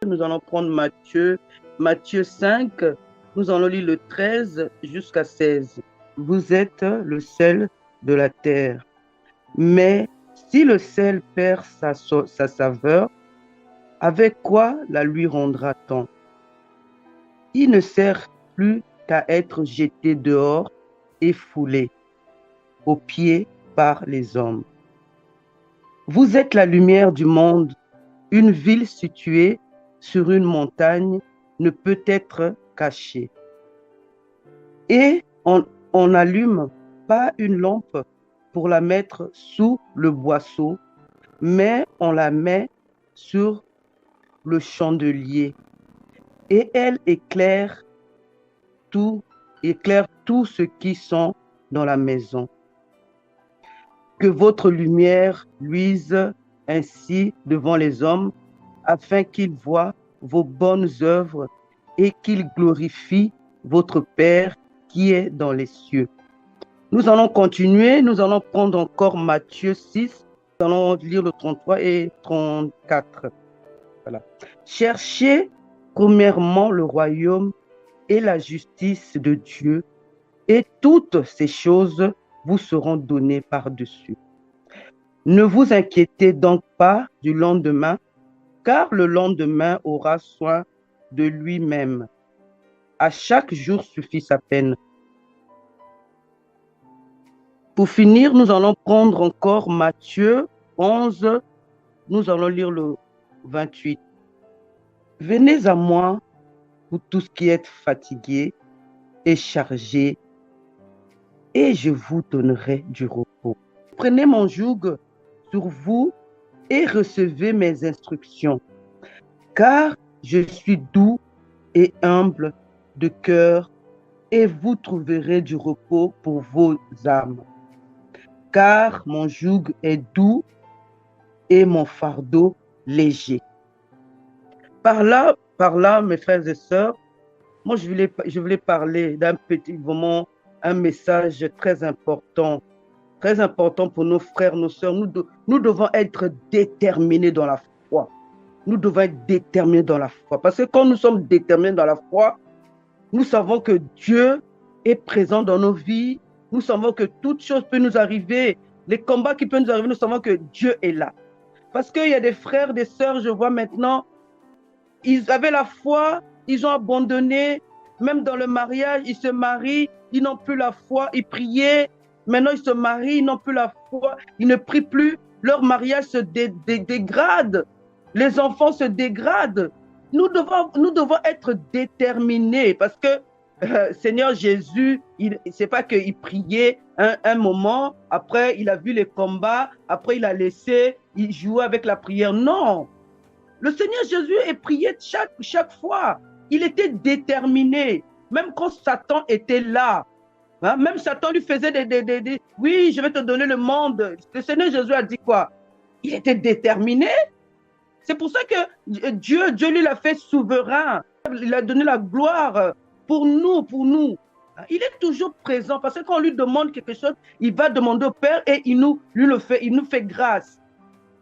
Nous allons prendre Matthieu 5, nous allons lire le 13 jusqu'à 16. Vous êtes le sel de la terre. Mais si le sel perd sa saveur, avec quoi la lui rendra-t-on? Il ne sert plus qu'à être jeté dehors et foulé aux pieds par les hommes. Vous êtes la lumière du monde. Une ville située sur une montagne ne peut être cachée. Et on n'allume pas une lampe pour la mettre sous le boisseau, mais on la met sur le chandelier et elle éclaire tous ceux qui sont dans la maison. Que votre lumière luise ainsi devant les hommes, afin qu'ils voient vos bonnes œuvres et qu'ils glorifient votre Père qui est dans les cieux. Nous allons continuer, nous allons prendre encore Matthieu 6, nous allons lire le 33 et 34. Voilà. Cherchez premièrement le royaume et la justice de Dieu, et toutes ces choses vous seront données par-dessus. Ne vous inquiétez donc pas du lendemain, car le lendemain aura soin de lui-même. À chaque jour suffit sa peine. Pour finir, nous allons prendre encore Matthieu 11, nous allons lire le 28. Venez à moi, vous tous qui êtes fatigués et chargés, et je vous donnerai du repos. Prenez mon joug sur vous et recevez mes instructions, car je suis doux et humble de cœur, et vous trouverez du repos pour vos âmes. Car mon joug est doux et mon fardeau léger. Par là, mes frères et sœurs, moi je voulais parler d'un petit moment, un message très important pour nos frères, nos sœurs. Nous devons être déterminés dans la foi. Nous devons être déterminés dans la foi. Parce que quand nous sommes déterminés dans la foi, nous savons que Dieu est présent dans nos vies. Nous savons que toute chose peut nous arriver. Les combats qui peuvent nous arriver, nous savons que Dieu est là. Parce qu'il y a des frères, des sœurs, je vois maintenant, ils avaient la foi, ils ont abandonné, même dans le mariage, ils se marient, ils n'ont plus la foi, ils priaient, maintenant ils se marient, ils n'ont plus la foi, ils ne prient plus, leur mariage se dégrade, les enfants se dégradent. Nous devons être déterminés parce que Seigneur Jésus, c'est pas qu'il priait un moment, après il a vu les combats, après il a laissé, il jouait avec la prière. Non, le Seigneur Jésus est prié chaque fois. Il était déterminé, même quand Satan était là. Hein, même Satan lui faisait oui, je vais te donner le monde. Le Seigneur Jésus a dit quoi? Il était déterminé. C'est pour ça que Dieu lui l'a fait souverain. Il a donné la gloire pour nous. Il est toujours présent parce que quand on lui demande quelque chose, il va demander au Père et il nous fait grâce.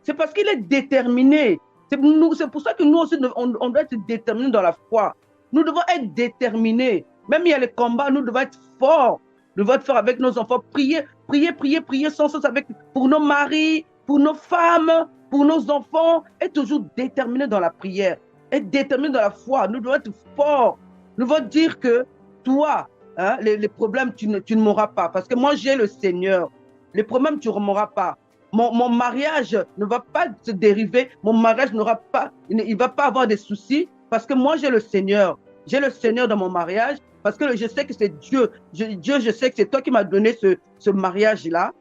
C'est parce qu'il est déterminé. C'est pour ça que nous aussi, on doit être déterminés dans la foi. Nous devons être déterminés. Même il y a les combats, nous devons être forts. Nous devons être forts avec nos enfants. Prier sans cesse pour nos maris, pour nos femmes, pour nos enfants. Être toujours déterminés dans la prière. Être déterminés dans la foi. Nous devons être forts. Nous devons dire que toi, hein, les problèmes, tu ne m'auras pas. Parce que moi, j'ai le Seigneur. Les problèmes, tu ne m'auras pas. Mon mariage ne va pas se dériver, mon mariage n'aura pas, il ne va pas avoir des soucis parce que moi j'ai le Seigneur. J'ai le Seigneur dans mon mariage parce que je sais que c'est Dieu. Je sais que c'est toi qui m'as donné ce mariage-là.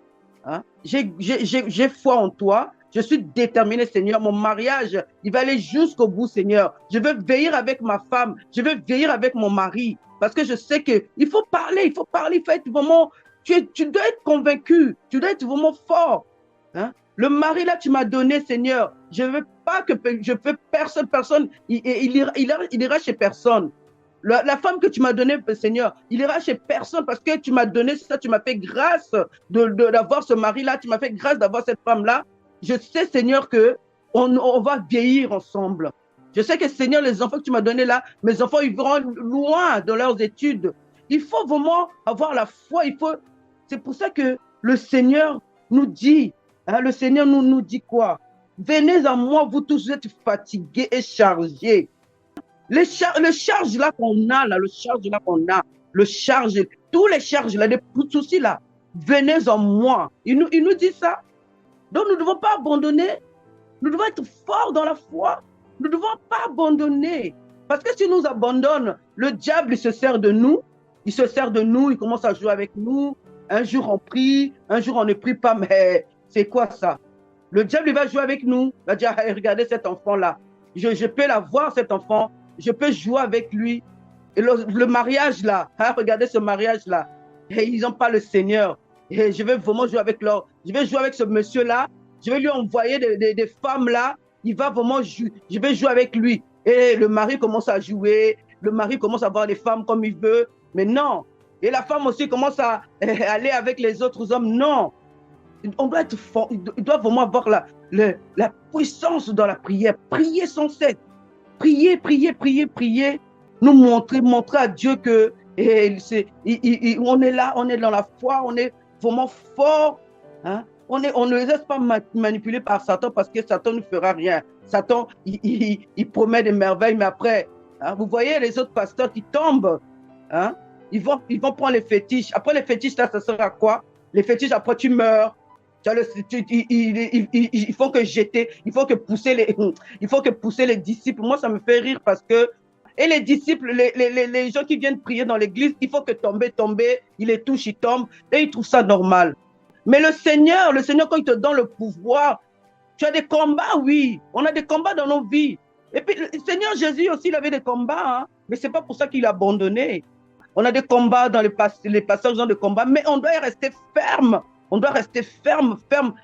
Hein? J'ai foi en toi. Je suis déterminé, Seigneur. Mon mariage, il va aller jusqu'au bout, Seigneur. Je veux veiller avec ma femme. Je veux veiller avec mon mari parce que je sais qu'il faut parler, il faut être vraiment. Tu dois être convaincu, tu dois être vraiment fort. Hein? Le mari là tu m'as donné, Seigneur, je ne veux pas que personne, il ira chez personne. La femme que tu m'as donnée, Seigneur, il ira chez personne parce que tu m'as donné ça, tu m'as fait grâce d'avoir ce mari-là, tu m'as fait grâce d'avoir cette femme-là. Je sais, Seigneur, qu'on va vieillir ensemble. Je sais que, Seigneur, les enfants que tu m'as donnés là, mes enfants, ils vont loin dans leurs études. Il faut vraiment avoir la foi. C'est pour ça que le Seigneur nous dit, hein, le Seigneur nous dit quoi? Venez à moi, vous tous êtes fatigués et chargés. Le charge là qu'on a, là, le charge là qu'on a, le charge, tous les charges là, les soucis là, venez en moi. Il nous dit ça. Donc nous ne devons pas abandonner. Nous devons être forts dans la foi. Nous ne devons pas abandonner. Parce que si nous abandonnons, le diable il se sert de nous. Il se sert de nous, il commence à jouer avec nous. Un jour on prie, un jour on ne prie pas, mais c'est quoi ça? Le diable il va jouer avec nous. Il va dire, hey, regardez cet enfant-là. Je peux la voir, cet enfant. Je peux jouer avec lui. Et le mariage là, hein, regardez ce mariage-là. Ils n'ont pas le Seigneur. Et je vais vraiment jouer avec leur. Je vais jouer avec ce monsieur-là. Je vais lui envoyer des femmes là. Il va vraiment jouer. Je vais jouer avec lui. Et le mari commence à jouer. Le mari commence à voir les femmes comme il veut. Mais non. Et la femme aussi commence à aller avec les autres hommes. Non. On doit être fort. Il doit vraiment avoir la puissance dans la prière. Prier sans cesse. Prier, prier, prier, prier. Nous montrer à Dieu que on est là, on est dans la foi, on est vraiment fort. Hein? On ne laisse pas manipuler par Satan parce que Satan ne fera rien. Satan, il promet des merveilles, mais après, hein, vous voyez les autres pasteurs qui tombent. Hein? Ils vont prendre les fétiches. Après les fétiches, là, ça sert à quoi? Les fétiches, après, tu meurs. Il faut que jeter, il faut que pousser les disciples. Moi, ça me fait rire parce que et les disciples, les gens qui viennent prier dans l'église, il faut que tomber, il les touche, ils tombent, et ils trouvent ça normal. Mais le Seigneur, quand il te donne le pouvoir, tu as des combats, oui. On a des combats dans nos vies. Et puis, le Seigneur Jésus aussi, il avait des combats, hein, mais ce n'est pas pour ça qu'il a abandonné. On a des combats dans les passages dans des combats, mais on doit rester ferme. On doit rester ferme,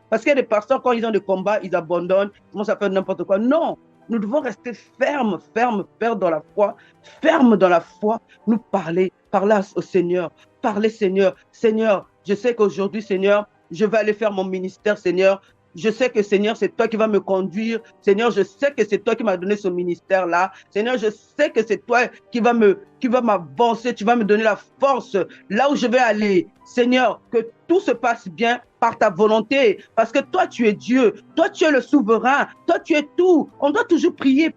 parce qu'il y a des pasteurs, quand ils ont des combats, ils abandonnent, ils commencent à faire n'importe quoi. Non, nous devons rester ferme dans la foi, nous parler au Seigneur, Seigneur, je sais qu'aujourd'hui, Seigneur, je vais aller faire mon ministère, Seigneur. Je sais que, Seigneur, c'est toi qui vas me conduire. Seigneur, je sais que c'est toi qui m'as donné ce ministère-là. Seigneur, je sais que c'est toi qui vas m'avancer. Tu vas me donner la force là où je vais aller. Seigneur, que tout se passe bien par ta volonté. Parce que toi, tu es Dieu. Toi, tu es le souverain. Toi, tu es tout. On doit toujours prier.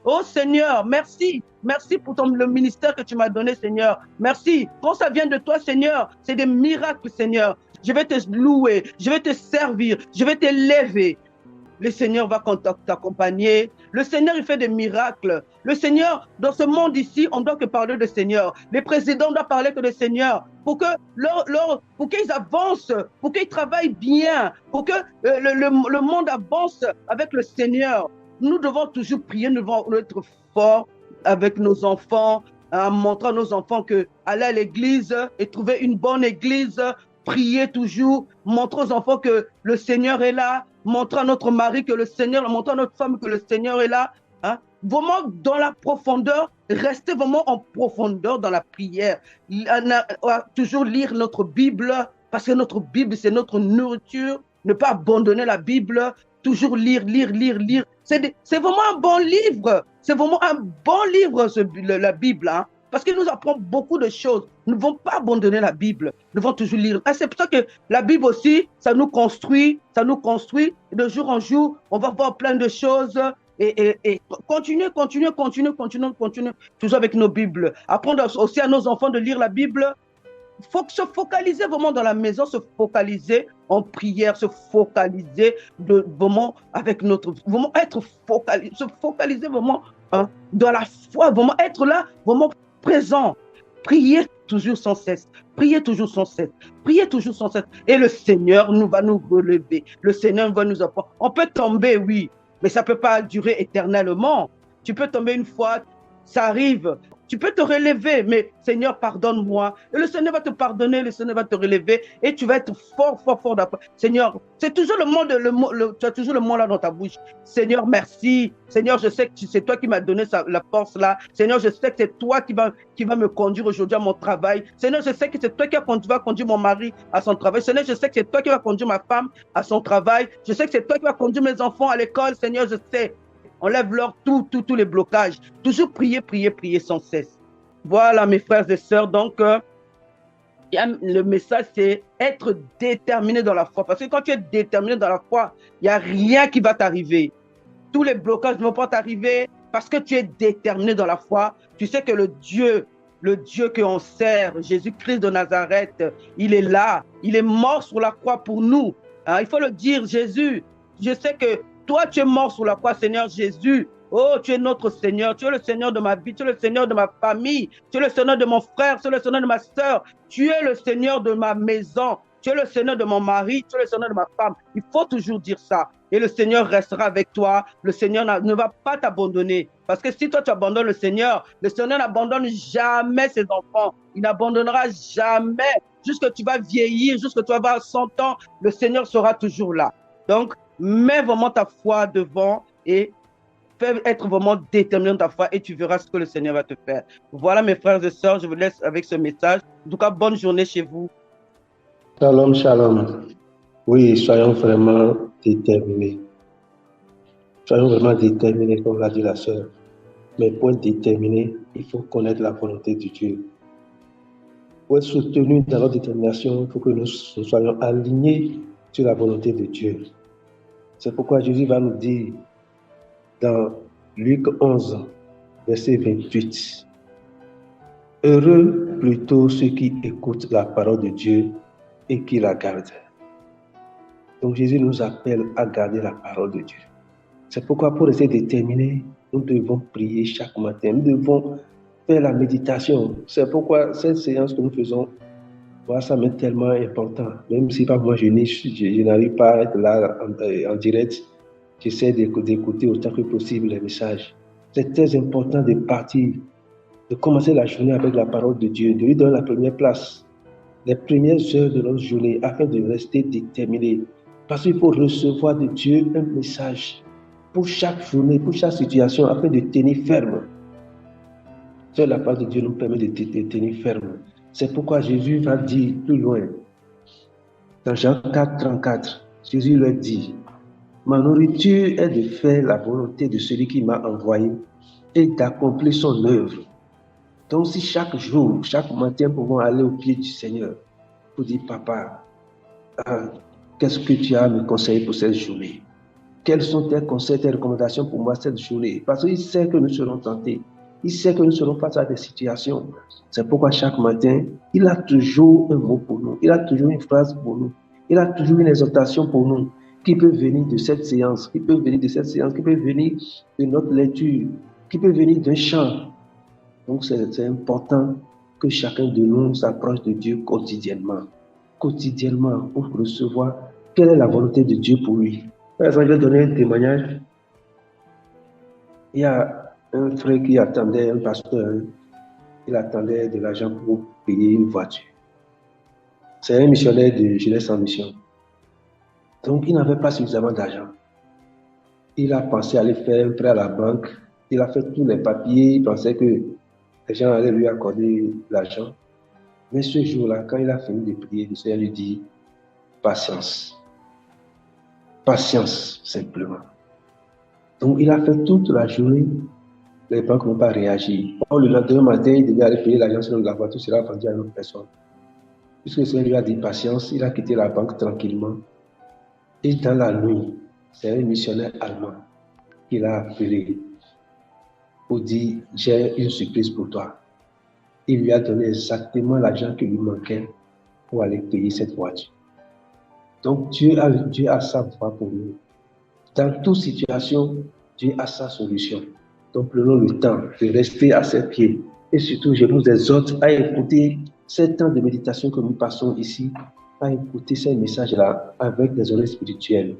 Oh Seigneur, merci. Merci pour le ministère que tu m'as donné, Seigneur. Merci. Quand ça vient de toi, Seigneur, c'est des miracles, Seigneur. Je vais te louer, je vais te servir, je vais t'élever. Le Seigneur va t'accompagner. Le Seigneur, il fait des miracles. Le Seigneur, dans ce monde ici, on ne doit que parler de Seigneur. Les présidents doivent parler que de Seigneur. Pour qu'ils avancent, pour qu'ils travaillent bien, pour que le monde avance avec le Seigneur. Nous devons toujours prier, nous devons être forts avec nos enfants, en montrant à nos enfants que aller à l'église et trouver une bonne église, prier toujours, montrer aux enfants que le Seigneur est là, montrer à notre mari que le Seigneur, montrer à notre femme que le Seigneur est là. Hein? Vraiment dans la profondeur, rester vraiment en profondeur dans la prière. Toujours lire notre Bible, parce que notre Bible, c'est notre nourriture. Ne pas abandonner la Bible, toujours lire. C'est vraiment un bon livre. C'est vraiment un bon livre, la Bible. Hein? Parce qu'il nous apprend beaucoup de choses. Nous ne devons pas abandonner la Bible. Nous devons toujours lire. C'est pour ça que la Bible aussi, ça nous construit. De jour en jour, on va voir plein de choses. Et continuer. Toujours avec nos Bibles. Apprendre aussi à nos enfants de lire la Bible. Il faut se focaliser vraiment dans la maison, se focaliser en prière, se focaliser vraiment avec vraiment être focalisé, se focaliser vraiment dans la foi, vraiment être là, vraiment présent. Prier toujours sans cesse. Et le Seigneur va nous relever. Le Seigneur va nous apprendre. On peut tomber, oui, mais ça ne peut pas durer éternellement. Tu peux tomber une fois, ça arrive. Tu peux te relever, mais Seigneur, pardonne-moi. Et le Seigneur va te pardonner, le Seigneur va te relever et tu vas être fort d'après. Seigneur, c'est toujours tu as toujours le mot là dans ta bouche. Seigneur, merci. Seigneur, je sais que c'est toi qui m'as donné la force là. Seigneur, je sais que c'est toi qui va me conduire aujourd'hui à mon travail. Seigneur, je sais que c'est toi qui va conduire mon mari à son travail. Seigneur, je sais que c'est toi qui va conduire ma femme à son travail. Je sais que c'est toi qui va conduire mes enfants à l'école. Seigneur, je sais. Enlève-leur tous les blocages. Toujours prier, prier, prier sans cesse. Voilà, mes frères et sœurs. Donc, le message, c'est être déterminé dans la foi. Parce que quand tu es déterminé dans la foi, il n'y a rien qui va t'arriver. Tous les blocages ne vont pas t'arriver parce que tu es déterminé dans la foi. Tu sais que le Dieu qu'on sert, Jésus-Christ de Nazareth, il est là. Il est mort sur la croix pour nous. Hein, il faut le dire, Jésus. Je sais que toi, tu es mort sur la croix, Seigneur Jésus. Oh, tu es notre Seigneur. Tu es le Seigneur de ma vie. Tu es le Seigneur de ma famille. Tu es le Seigneur de mon frère. Tu es le Seigneur de ma soeur. Tu es le Seigneur de ma maison. Tu es le Seigneur de mon mari. Tu es le Seigneur de ma femme. Il faut toujours dire ça. Et le Seigneur restera avec toi. Le Seigneur ne va pas t'abandonner. Parce que si toi tu abandonnes le Seigneur n'abandonne jamais ses enfants. Il n'abandonnera jamais. Jusque tu vas vieillir, jusque tu vas avoir 100 ans, le Seigneur sera toujours là. Donc, mets vraiment ta foi devant et fais être vraiment déterminé dans ta foi et tu verras ce que le Seigneur va te faire. Voilà mes frères et sœurs, je vous laisse avec ce message. En tout cas, bonne journée chez vous. Shalom, shalom. Oui, soyons vraiment déterminés. Soyons vraiment déterminés, comme l'a dit la sœur. Mais pour être déterminé, il faut connaître la volonté de Dieu. Pour être soutenu dans notre détermination, il faut que nous soyons alignés sur la volonté de Dieu. C'est pourquoi Jésus va nous dire dans Luc 11, verset 28, « Heureux plutôt ceux qui écoutent la parole de Dieu et qui la gardent. » Donc Jésus nous appelle à garder la parole de Dieu. C'est pourquoi pour rester déterminés, nous devons prier chaque matin. Nous devons faire la méditation. C'est pourquoi cette séance que nous faisons, voilà, ça m'est tellement important. Même si pas moi je n'arrive pas à être là en direct, j'essaie d'écouter autant que possible les messages. C'est très important de partir, de commencer la journée avec la parole de Dieu, de lui donner la première place, les premières heures de notre journée, afin de rester déterminé. Parce qu'il faut recevoir de Dieu un message pour chaque journée, pour chaque situation, afin de tenir ferme. Seule la parole de Dieu nous permet de tenir ferme. C'est pourquoi Jésus va dire plus loin, dans Jean 4, 34, Jésus leur dit, « Ma nourriture est de faire la volonté de celui qui m'a envoyé et d'accomplir son œuvre. » Donc si chaque jour, chaque matin, nous pouvons aller au pied du Seigneur pour dire, « Papa, qu'est-ce que tu as à me conseiller pour cette journée? Quels sont tes conseils, tes recommandations pour moi cette journée? » Parce qu'il sait que nous serons tentés. Il sait que nous serons face à des situations. C'est pourquoi chaque matin, il a toujours un mot pour nous. Il a toujours une phrase pour nous. Il a toujours une exhortation pour nous qui peut venir de cette séance, qui peut venir de notre lecture, qui peut venir d'un chant. Donc c'est important que chacun de nous s'approche de Dieu quotidiennement. Quotidiennement, pour recevoir quelle est la volonté de Dieu pour lui. Par exemple, je vais donner un témoignage. Il y a un frère qui attendait, un pasteur, il attendait de l'argent pour payer une voiture. C'est un missionnaire de Jeunesse en Mission. Donc, il n'avait pas suffisamment d'argent. Il a pensé aller faire un prêt à la banque. Il a fait tous les papiers. Il pensait que les gens allaient lui accorder l'argent. Mais ce jour-là, quand il a fini de prier, le Seigneur lui dit, patience. Patience, simplement. Donc, il a fait toute la journée. Les banques n'ont pas réagi. Or, le lendemain matin, il devait aller payer l'argent sur la voiture sera vendue à une autre personne. Puisque le Seigneur lui a dit patience, il a quitté la banque tranquillement. Et dans la nuit, c'est un missionnaire allemand qui l'a appelé pour dire, j'ai une surprise pour toi. Il lui a donné exactement l'argent qui lui manquait pour aller payer cette voiture. Donc Dieu a sa voie pour nous. Dans toute situation, Dieu a sa solution. Donc prenons le temps de rester à ses pieds. Et surtout, je vous exhorte à écouter ces temps de méditation que nous passons ici, à écouter ces messages-là avec des oreilles spirituelles.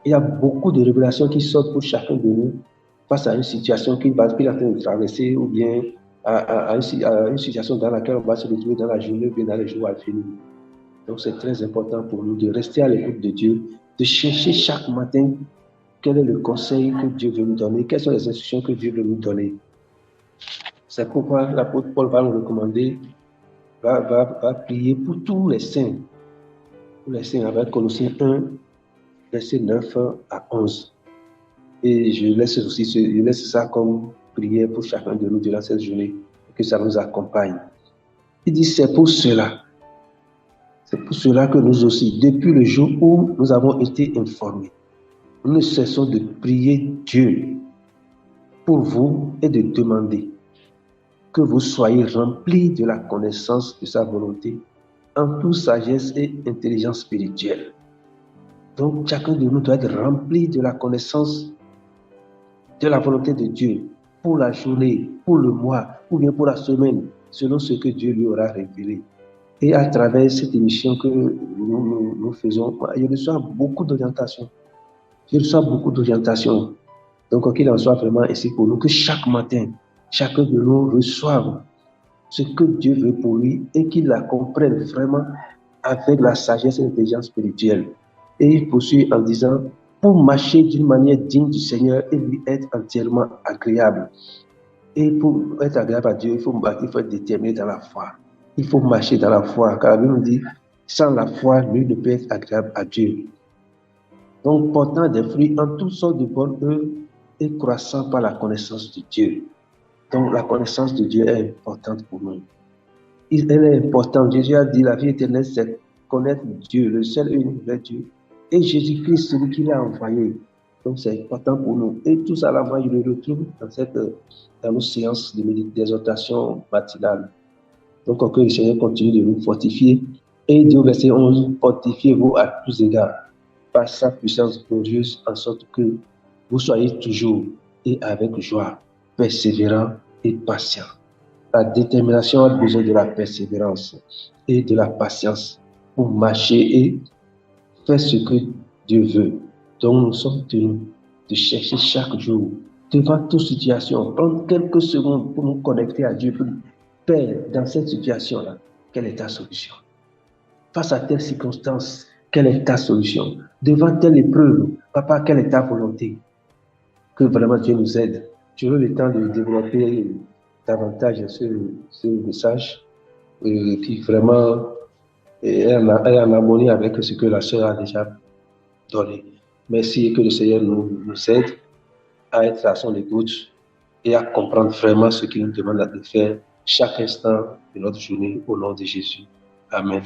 Il y a beaucoup de révélations qui sortent pour chacun de nous face à une situation qu'il est en train de traverser ou bien à une situation dans laquelle on va se retrouver dans la journée ou bien dans les jours à venir. Donc c'est très important pour nous de rester à l'écoute de Dieu, de chercher chaque matin quel est le conseil que Dieu veut nous donner, quelles sont les instructions que Dieu veut nous donner. C'est pourquoi l'apôtre Paul va nous recommander, va prier pour tous les saints. Pour les saints avec Colossiens 1, verset 9 à 11. Et je laisse ça comme prière pour chacun de nous durant cette journée, que ça nous accompagne. Il dit, c'est pour cela que nous aussi, depuis le jour où nous avons été informés, nous ne cessons de prier Dieu pour vous et de demander que vous soyez remplis de la connaissance de sa volonté en toute sagesse et intelligence spirituelle. Donc, chacun de nous doit être rempli de la connaissance de la volonté de Dieu pour la journée, pour le mois, ou bien pour la semaine, selon ce que Dieu lui aura révélé. Et à travers cette émission que nous faisons, je reçois beaucoup d'orientation. Donc, qu'il en soit vraiment ici pour nous, que chaque matin, chacun de nous reçoive ce que Dieu veut pour lui et qu'il la comprenne vraiment avec la sagesse et l'intelligence spirituelle. Et il poursuit en disant, pour marcher d'une manière digne du Seigneur et lui être entièrement agréable. Et pour être agréable à Dieu, il faut être déterminé dans la foi. Il faut marcher dans la foi, car la Bible nous dit, sans la foi, nul ne peut être agréable à Dieu. Donc, portant des fruits en toutes sortes de bonnes œuvres et croissant par la connaissance de Dieu. Donc, la connaissance de Dieu est importante pour nous. Elle est importante. Jésus a dit, la vie éternelle, c'est connaître Dieu, le seul et unique vrai Dieu, et Jésus-Christ, celui qui l'a envoyé. Donc, c'est important pour nous. Et tout ça, là, moi, je le retrouve dans nos séances d'exhortation matinale. Donc, que le Seigneur continue de nous fortifier. Et il dit au verset 11, fortifiez-vous à tous égards par sa puissance glorieuse, en sorte que vous soyez toujours et avec joie, persévérants et patients. La détermination a besoin de la persévérance et de la patience pour marcher et faire ce que Dieu veut. Donc, nous sommes tenus de chercher chaque jour, devant toute situation, prendre quelques secondes pour nous connecter à Dieu, pour dire, Père, dans cette situation-là, quelle est ta solution? Face à telle circonstance, quelle est ta solution? Devant telle épreuve, Papa, quelle est ta volonté? Que vraiment Dieu nous aide. J'aurai le temps de développer davantage ce message qui vraiment est en harmonie avec ce que la sœur a déjà donné. Merci, que le Seigneur nous aide à être à son écoute et à comprendre vraiment ce qu'il nous demande de faire chaque instant de notre journée au nom de Jésus. Amen.